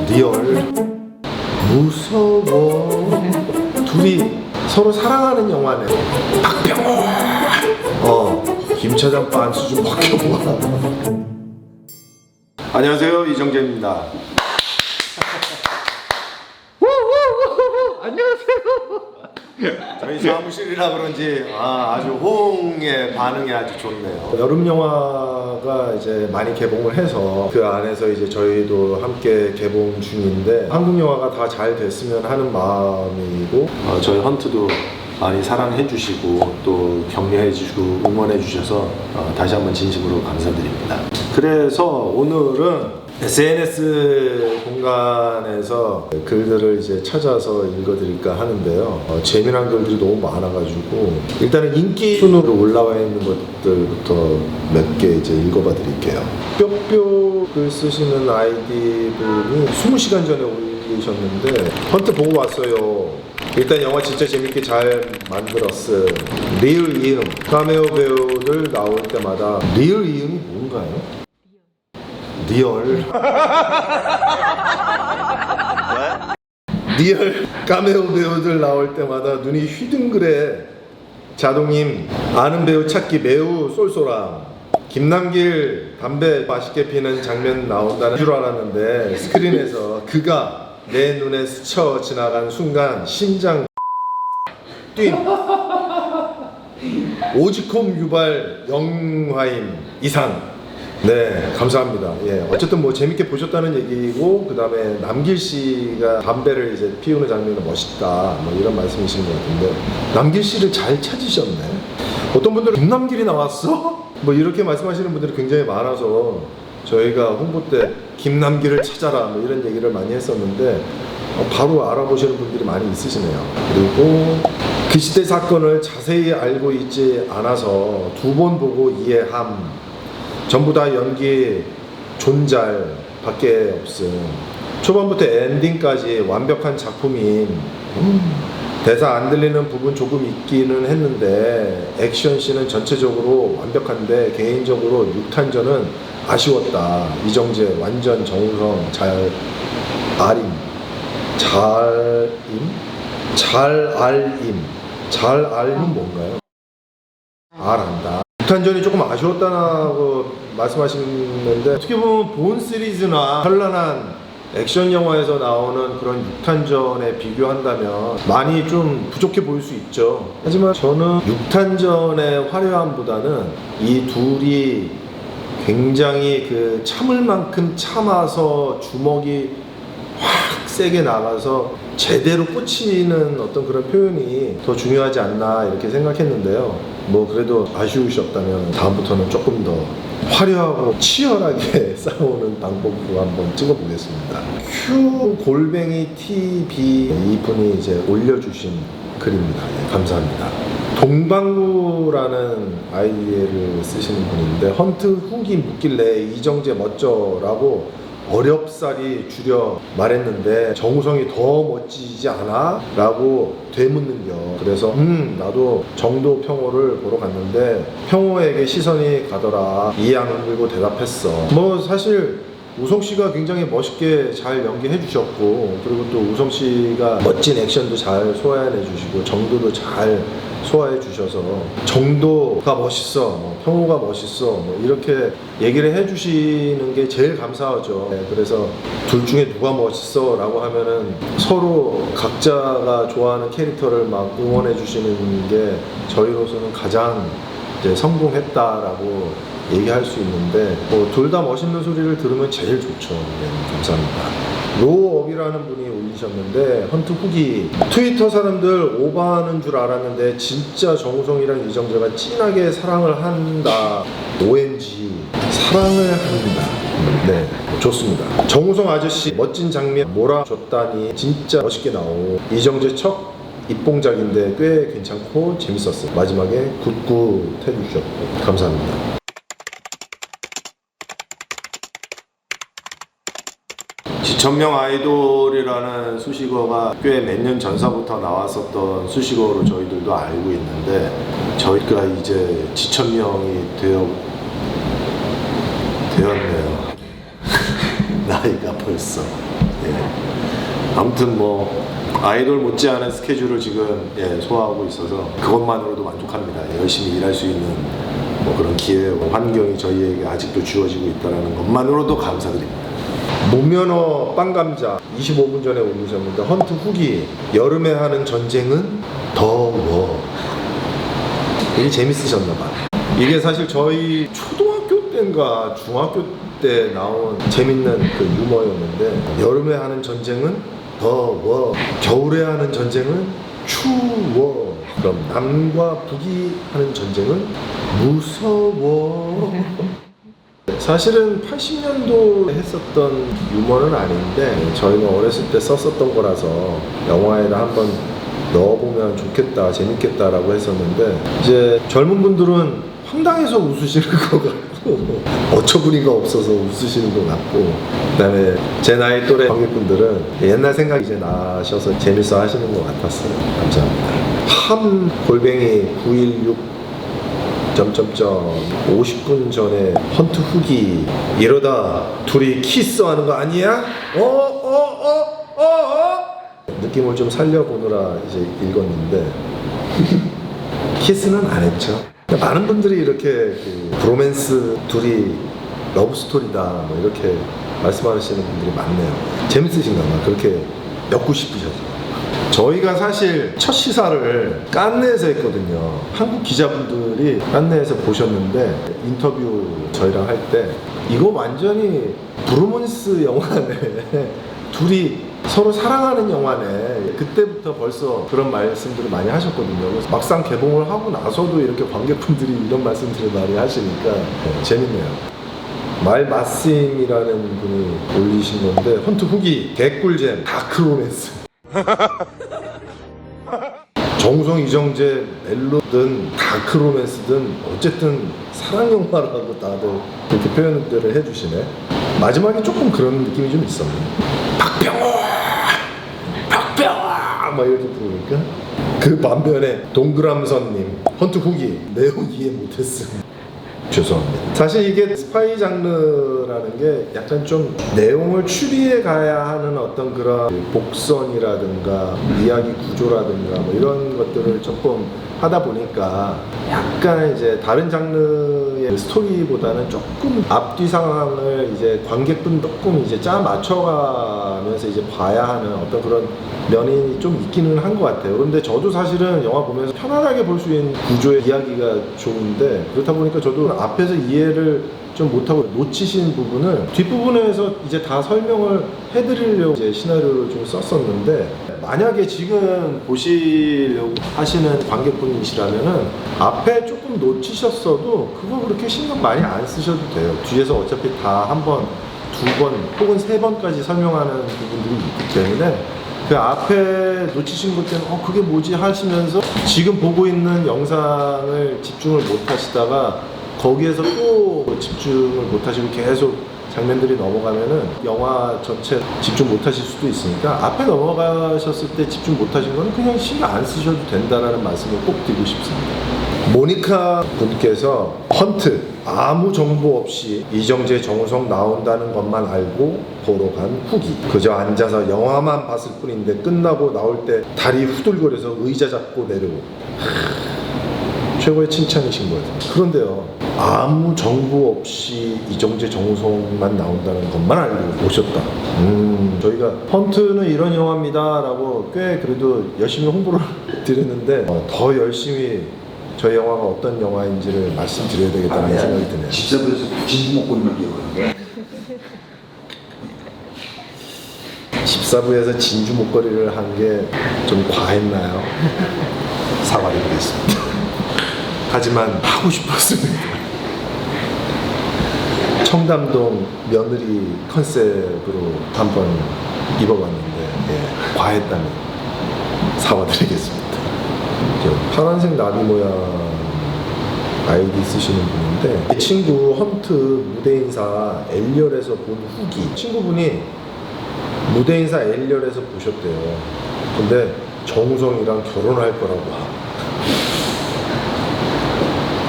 리얼 무서워. 둘이 서로 사랑하는 영화네. 박병호 김차장 반 수준 바뀌어봐. 안녕하세요, 이정재입니다. 안녕하세요. 저희 사무실이라 그런지 아주 호응의 반응이 아주 좋네요. 여름 영화가 이제 많이 개봉을 해서 그 안에서 이제 저희도 함께 개봉 중인데 한국 영화가 다 잘 됐으면 하는 마음이고 저희 헌트도 많이 사랑해 주시고 또 격려해 주시고 응원해 주셔서 다시 한번 진심으로 감사드립니다. 그래서 오늘은 SNS 공간에서 글들을 이제 찾아서 읽어드릴까 하는데요. 재미난 글들이 너무 많아가지고 일단은 인기 순으로 올라와 있는 것들부터 몇 개 이제 읽어봐 드릴게요. 뾱뾱글 쓰시는 아이디 분이 20시간 전에 올리셨는데 헌트 보고 왔어요. 일단 영화 진짜 재밌게 잘 만들었어. 리을 이응 카메오 배우들 나올 때마다 리을 이응이 뭔가요? 리얼 리얼 카메오 배우들 나올 때마다 눈이 휘둥그레. 자동님 아는 배우 찾기 매우 쏠쏠함. 김남길 담배 맛있게 피는 장면 나온다는 줄 알았는데 스크린에서 그가 내 눈에 스쳐 지나간 순간 심장 뛴. 오지콤 유발 영화임 이상. 네, 감사합니다. 예, 어쨌든 뭐 재밌게 보셨다는 얘기고, 그 다음에 남길 씨가 담배를 이제 피우는 장면이 멋있다, 뭐 이런 말씀이신 것 같은데, 남길 씨를 잘 찾으셨네. 어떤 분들은 김남길이 나왔어? 뭐 이렇게 말씀하시는 분들이 굉장히 많아서 저희가 홍보 때 김남길을 찾아라 뭐 이런 얘기를 많이 했었는데 바로 알아보시는 분들이 많이 있으시네요. 그리고 그 시대 사건을 자세히 알고 있지 않아서 두 번 보고 이해함. 전부 다 연기 존잘 밖에 없음. 초반부터 엔딩까지 완벽한 작품인. 대사 안 들리는 부분 조금 있기는 했는데 액션씬은 전체적으로 완벽한데 개인적으로 6탄전은 아쉬웠다. 이정재 완전 정우성 잘 알임. 잘 알임 뭔가요? 알안다. 6탄전이 조금 아쉬웠다고 말씀하시는데 어떻게 보면 본 시리즈나 현란한 액션 영화에서 나오는 그런 6탄전에 비교한다면 많이 좀 부족해 보일 수 있죠. 하지만 저는 6탄전의 화려함보다는 이 둘이 굉장히 그 참을 만큼 참아서 주먹이 확 세게 나가서 제대로 꽂히는 어떤 그런 표현이 더 중요하지 않나 이렇게 생각했는데요. 뭐 그래도 아쉬우셨다면 다음부터는 조금 더 화려하고 치열하게 싸우는 방법으로 한번 찍어보겠습니다. Q TV 이분이 이제 올려주신 글입니다. 예, 감사합니다. 동방구라는 아이디를 쓰시는 분인데 헌트 후기 묻길래 이정재 멋져라고 어렵사리 줄여 말했는데 정우성이 더 멋지지 않아? 라고 되묻는겨. 그래서 나도 정도 평호를 보러 갔는데 평호에게 시선이 가더라. 이해 안 물고 대답했어. 뭐 사실 우성씨가 굉장히 멋있게 잘 연기해 주셨고, 그리고 또 우성씨가 멋진 액션도 잘 소화해 주시고 정도도 잘 소화해 주셔서 정도가 멋있어, 뭐, 평호가 멋있어, 뭐 이렇게 얘기를 해 주시는 게 제일 감사하죠. 네, 그래서 둘 중에 누가 멋있어 라고 하면은 서로 각자가 좋아하는 캐릭터를 막 응원해 주시는 게 저희로서는 가장 이제 성공했다라고 얘기할 수 있는데 뭐 둘 다 멋있는 소리를 들으면 제일 좋죠. 네, 감사합니다. 로업이라는 분이 올리셨는데 헌트 후기 트위터 사람들 오버하는 줄 알았는데 진짜 정우성이랑 이정재가 진하게 사랑을 한다. OMG 사랑을 합니다. 네, 좋습니다. 정우성 아저씨 멋진 장면 몰아줬다니 진짜 멋있게 나오고 이정재 척 입봉작인데 꽤 괜찮고 재밌었어요. 마지막에 굿굿 해주셨고 감사합니다. 지천명 아이돌이라는 수식어가 꽤 몇 년 전서부터 나왔었던 수식어로 저희들도 알고 있는데 저희가 이제 지천명이 되었네요. 나이가 벌써. 예. 아무튼 뭐 아이돌 못지않은 스케줄을 지금 소화하고 있어서 그것만으로도 만족합니다. 열심히 일할 수 있는 뭐 그런 기회와 환경이 저희에게 아직도 주어지고 있다는 것만으로도 감사드립니다. 무면허 빵감자 25분 전에 올리셨는데 헌트 후기 여름에 하는 전쟁은 더워. 이게 재밌으셨나봐요. 이게 사실 저희 초등학교 때인가 중학교 때 나온 재밌는 그 유머였는데 여름에 하는 전쟁은 더워, 겨울에 하는 전쟁은 추워. 그럼 남과 북이 하는 전쟁은 무서워. 사실은 80년도 했었던 유머는 아닌데 저희가 어렸을 때 썼었던 거라서 영화에다 한번 넣어보면 좋겠다, 재밌겠다라고 했었는데 이제 젊은 분들은 황당해서 웃으시는 것 같고 어처구니가 없어서 웃으시는 것 같고 그다음에 제 나이 또래 관객분들은 옛날 생각이 이제 나셔서 재밌어 하시는 것 같았어요. 감사합니다. 함 골뱅이 916 50분 전에 헌트 후기 이러다 둘이 키스하는 거 아니야? 느낌을 좀 살려보느라 이제 읽었는데 키스는 안 했죠. 많은 분들이 이렇게 그 브로맨스 둘이 러브스토리다 뭐 이렇게 말씀하시는 분들이 많네요. 재밌으신가 봐. 그렇게 엮고 싶으셔서. 저희가 사실 첫 시사를 깐네에서 했거든요. 한국 기자분들이 깐네에서 보셨는데 인터뷰 저희랑 할 때 이거 완전히 브로먼스 영화네. 둘이 서로 사랑하는 영화네. 그때부터 벌써 그런 말씀들을 많이 하셨거든요. 그래서 막상 개봉을 하고 나서도 이렇게 관객분들이 이런 말씀들을 많이 하시니까 재밌네요. 말마스임이라는 분이 올리신 건데 헌트 후기 개꿀잼 다크 로맨스. 정우성 이정재 멜로든 다크 로맨스든 어쨌든 사랑 영화라고 다들 그렇게 표현들을 해주시네. 마지막에 조금 그런 느낌이 좀 있었네. 박병호 막 이렇게 부르니까 그 반면에 동그람선님 헌트 후기 내용 이해 못했음. 죄송합니다. 사실 이게 스파이 장르라는 게 약간 좀 내용을 추리해 가야 하는 어떤 그런 복선이라든가 이야기 구조라든가 뭐 이런 것들을 조금 하다 보니까 약간 이제 다른 장르의 스토리보다는 조금 앞뒤 상황을 이제 관객분 조금 이제 짜 맞춰가면서 이제 봐야 하는 어떤 그런 면이 좀 있기는 한 것 같아요. 그런데 저도 사실은 영화 보면서 편안하게 볼 수 있는 구조의 이야기가 좋은데 그렇다 보니까 저도 앞에서 이해를 좀 못하고 놓치신 부분을 뒷부분에서 이제 다 설명을 해드리려고 이제 시나리오를 좀 썼었는데 만약에 지금 보시려고 하시는 관객분이시라면은 앞에 조금 놓치셨어도 그거 그렇게 신경 많이 안 쓰셔도 돼요. 뒤에서 어차피 다 한 번, 두 번 혹은 세 번까지 설명하는 부분들이 있기 때문에 그 앞에 놓치신 것 때문에 그게 뭐지 하시면서 지금 보고 있는 영상을 집중을 못 하시다가 거기에서 또 집중을 못 하시고 계속 장면들이 넘어가면은 영화 전체 집중 못 하실 수도 있으니까 앞에 넘어가셨을 때 집중 못 하신 거는 그냥 신경 안 쓰셔도 된다라는 말씀을 꼭 드리고 싶습니다. 모니카 분께서 헌트 아무 정보 없이 이정재 정우성 나온다는 것만 알고 보러 간 후기. 그저 앉아서 영화만 봤을 뿐인데 끝나고 나올 때 다리 후들거려서 의자 잡고 내려오고. 최고의 칭찬이신 것 같아요. 그런데요, 아무 정보 없이 이정재 정우성만 나온다는 것만 알고 오셨다. 저희가 헌트는 이런 영화입니다 라고 꽤 그래도 열심히 홍보를 드렸는데 더 열심히 저희 영화가 어떤 영화인지를 말씀드려야 되겠다는 생각이 드네요. 집사부에서 진주 목걸이만 끼워가는데 집사부에서 진주 목걸이를 한 게 좀 과했나요? 사과드리겠습니다. 하지만 하고 싶었습니다. 청담동 며느리 컨셉으로 한번 입어봤는데 과했다면 사과드리겠습니다. 파란색 나비 모양 아이디 쓰시는 분인데 이 친구 헌트 무대 인사 엘리얼에서 본 후기. 친구분이 무대 인사 엘리얼에서 보셨대요. 근데 정우성이랑 결혼할 거라고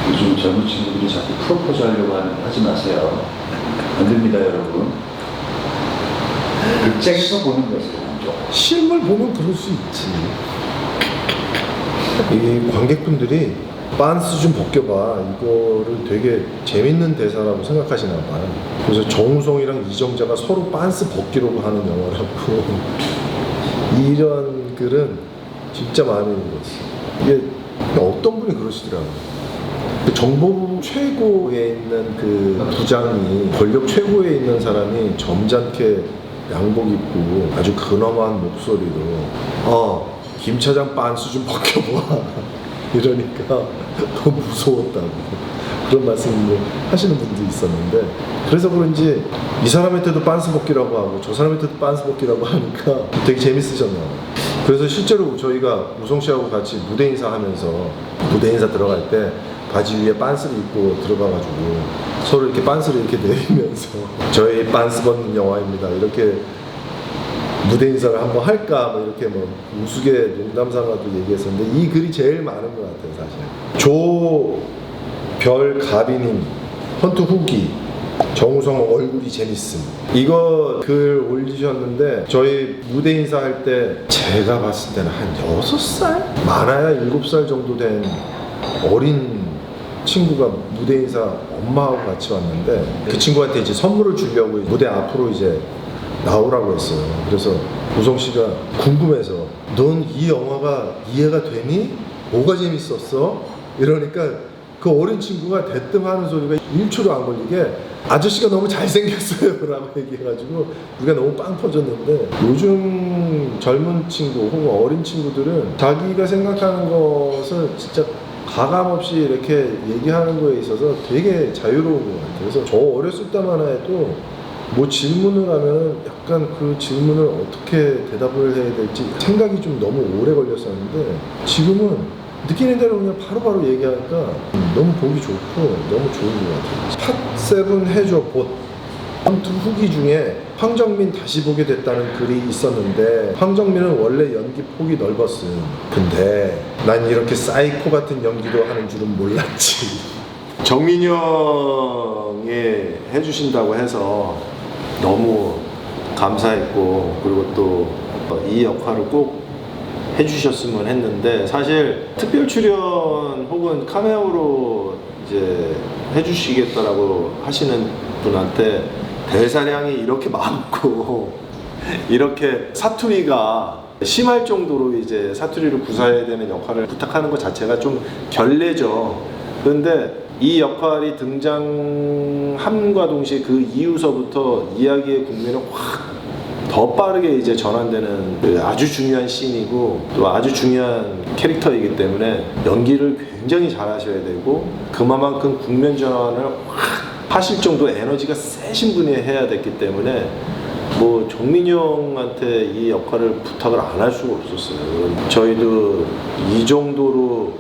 요즘 젊은 친구들이 자꾸 프로포즈 하려고 하지 마세요. 안 됩니다, 여러분. 극장에서 보는 것은 좀 실물 보면 그럴 수 있지. 이 관객분들이 빤스 좀 벗겨봐 이거를 되게 재밌는 대사라고 생각하시나 봐요. 그래서 정우성이랑 이정재가 서로 빤스 벗기려고 하는 영화라고 이런 글은 진짜 마음에 들었어. 이게 어떤 분이 그러시더라고요. 그 정보부 최고에 있는 그 부장이 권력 최고에 있는 사람이 점잖게 양복 입고 아주 근엄한 목소리로 김 차장 빤스 좀 벗겨봐 이러니까 너무 무서웠다고 그런 말씀을 하시는 분도 있었는데, 그래서 그런지 이 사람한테도 빤스 벗기라고 하고 저 사람한테도 빤스 벗기라고 하니까 되게 재밌으셨나 봐요. 그래서 실제로 저희가 우성 씨하고 같이 무대 인사하면서 무대 인사 들어갈 때 바지 위에 빤스를 입고 들어가가지고 서로 이렇게 빤스를 이렇게 내리면서 저희 빤스 벗는 영화입니다 이렇게 무대 인사를 한번 할까 뭐 이렇게 뭐 우스개 농담삼아도 얘기했었는데 이 글이 제일 많은 것 같아요 사실. 조별가비님 헌트 후기 정우성 얼굴이 재밌음 이거 글 올리셨는데 저희 무대 인사할 때 제가 봤을 때는 한 6살? 많아야 7살 정도 된 어린 친구가 무대 인사 엄마하고 같이 왔는데 그 친구한테 이제 선물을 주려고 무대 앞으로 이제 나오라고 했어요. 그래서 우성 씨가 궁금해서 넌 이 영화가 이해가 되니? 뭐가 재밌었어? 이러니까 그 어린 친구가 대뜸 하는 소리가 1초도 안 걸리게 아저씨가 너무 잘생겼어요 라고 얘기해가지고 우리가 너무 빵 터졌는데, 요즘 젊은 친구 혹은 어린 친구들은 자기가 생각하는 것을 진짜 가감 없이 이렇게 얘기하는 거에 있어서 되게 자유로운 것 같아요. 그래서 저 어렸을 때만 해도 뭐 질문을 하면 약간 그 질문을 어떻게 대답을 해야 될지 생각이 좀 너무 오래 걸렸었는데 지금은 느끼는 대로 그냥 바로바로 얘기하니까 너무 보기 좋고 너무 좋은 것 같아요. 팟7 해줘 봇 헌트 후기 중에 황정민 다시 보게 됐다는 글이 있었는데 황정민은 원래 연기 폭이 넓었음. 근데 난 이렇게 사이코 같은 연기도 하는 줄은 몰랐지. 정민이 형이 해주신다고 해서 너무 감사했고 그리고 또 이 역할을 꼭 해주셨으면 했는데 사실 특별 출연 혹은 카메오로 이제 해주시겠다라고 하시는 분한테 대사량이 이렇게 많고 이렇게 사투리가 심할 정도로 이제 사투리를 구사해야 되는 역할을 부탁하는 것 자체가 좀 결례죠. 그런데 이 역할이 등장함과 동시에 그 이후서부터 이야기의 국면을 확 더 빠르게 이제 전환되는 그 아주 중요한 씬이고 또 아주 중요한 캐릭터이기 때문에 연기를 굉장히 잘 하셔야 되고 그만큼 국면 전환을 확 하실 정도의 에너지가 세신 분이 해야 됐기 때문에 뭐 정민이 형한테 이 역할을 부탁을 안 할 수가 없었어요. 저희도 이 정도로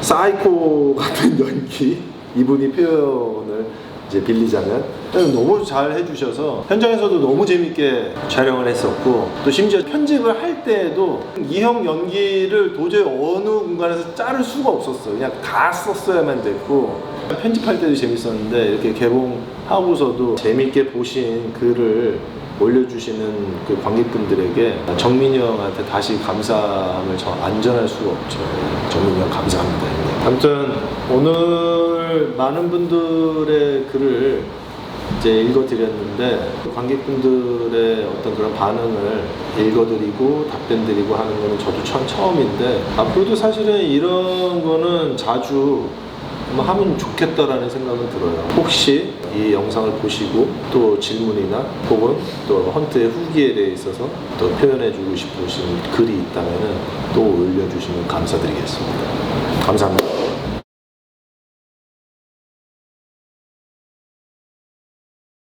사이코 같은 연기 이분이 표현을 이제 빌리자면 너무 잘 해주셔서 현장에서도 너무 재밌게 촬영을 했었고 또 심지어 편집을 할 때에도 이 형 연기를 도저히 어느 공간에서 자를 수가 없었어요. 그냥 다 썼어야만 됐고 편집할 때도 재밌었는데 이렇게 개봉하고서도 재밌게 보신 글을 올려주시는 그 관객분들에게 정민이 형한테 다시 감사함을 안 전할 수가 없죠. 정민이 형 감사합니다. 아무튼 오늘 많은 분들의 글을 이제 읽어드렸는데 관객분들의 어떤 그런 반응을 읽어드리고 답변드리고 하는 거는 저도 처음인데 앞으로도 사실은 이런 거는 자주 하면 좋겠다라는 생각은 들어요. 혹시 이 영상을 보시고 또 질문이나 혹은 또 헌트의 후기에 대해 있어서 또 표현해주고 싶으신 글이 있다면 또 올려주시면 감사드리겠습니다. 감사합니다.